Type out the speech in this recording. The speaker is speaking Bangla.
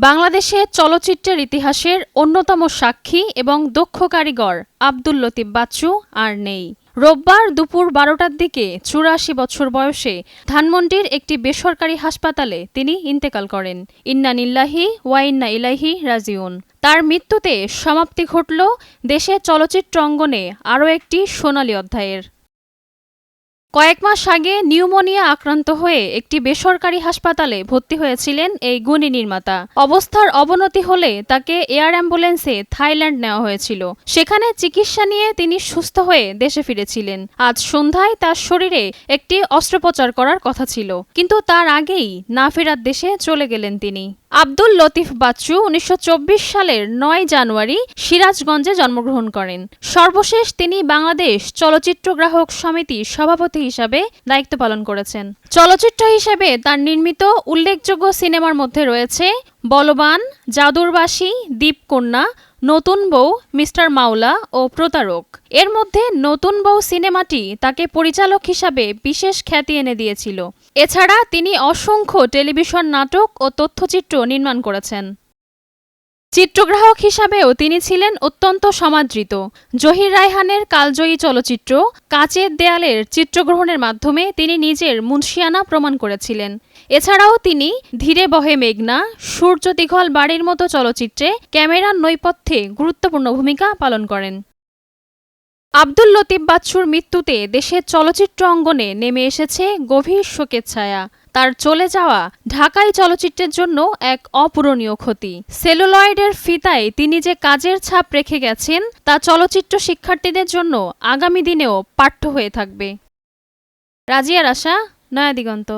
বাংলাদেশে চলচ্চিত্রের ইতিহাসের অন্যতম সাক্ষী এবং দক্ষ কারিগর আব্দুল লতিফ বাচ্চু আর নেই। রোববার দুপুর ১২টার দিকে ৮৪ বছর বয়সে ধানমন্ডির একটি বেসরকারি হাসপাতালে তিনি ইন্তেকাল করেন। ইন্না লিল্লাহি ওয়া ইন্না ইলাইহি রাজিউন। তার মৃত্যুতে সমাপ্তি ঘটল দেশের চলচ্চিত্র অঙ্গনে আরও একটি সোনালী অধ্যায়ের। কয়েক মাস আগে নিউমোনিয়া আক্রান্ত হয়ে একটি বেসরকারি হাসপাতালে ভর্তি হয়েছিলেন এই গুণী নির্মাতা। অবস্থার অবনতি হলে তাকে এয়ার অ্যাম্বুলেন্সে থাইল্যান্ড নেওয়া হয়েছিল। সেখানে চিকিৎসা নিয়ে তিনি সুস্থ হয়ে দেশে ফিরেছিলেন। আজ সন্ধ্যায় তার শরীরে একটি অস্ত্রোপচার করার কথা ছিল, কিন্তু তার আগেই না ফেরার দেশে চলে গেলেন তিনি। আব্দুল লতিফ বাচ্চু ১৯২৪ সালের ৯ জানুয়ারি সিরাজগঞ্জে জন্মগ্রহণ করেন। সর্বশেষ তিনি বাংলাদেশ চলচ্চিত্র গ্রাহক সমিতির সভাপতি হিসাবে দায়িত্ব পালন করেছেন। চলচ্চিত্র হিসেবে তার নির্মিত উল্লেখযোগ্য সিনেমার মধ্যে রয়েছে বলবান, জাদুরবাসী, দ্বীপকন্যা, নতুন বউ, মিস্টার মাওলা ও প্রতারক। এর মধ্যে নতুন বউ সিনেমাটি তাকে পরিচালক হিসাবে বিশেষ খ্যাতি এনে দিয়েছিল। এছাড়া তিনি অসংখ্য টেলিভিশন নাটক ও তথ্যচিত্র নির্মাণ করেছেন। চিত্রগ্রাহক হিসাবেও তিনি ছিলেন অত্যন্ত সমাদৃত। জহির রায়হানের কালজয়ী চলচ্চিত্র কাচের দেয়ালের চিত্রগ্রহণের মাধ্যমে তিনি নিজের মুনশিয়ানা প্রমাণ করেছিলেন। এছাড়াও তিনি ধীরে বহে মেঘনা, সূর্য দীঘল বাড়ির মতো চলচ্চিত্রে ক্যামেরার নৈপথ্যে গুরুত্বপূর্ণ ভূমিকা পালন করেন। আব্দুল লতিফ বাচ্চুর মৃত্যুতে দেশের চলচ্চিত্র অঙ্গনে নেমে এসেছে গভীর শোকের ছায়া। তার চলে যাওয়া ঢাকাই চলচ্চিত্রের জন্য এক অপূরণীয় ক্ষতি। সেলুলয়েডের ফিতায় তিনি যে কাজের ছাপ রেখে গেছেন তা চলচ্চিত্র শিক্ষার্থীদের জন্য আগামী দিনেও পাঠ্য হয়ে থাকবে। রাজিয়া রাশা, নয়া দিগন্ত।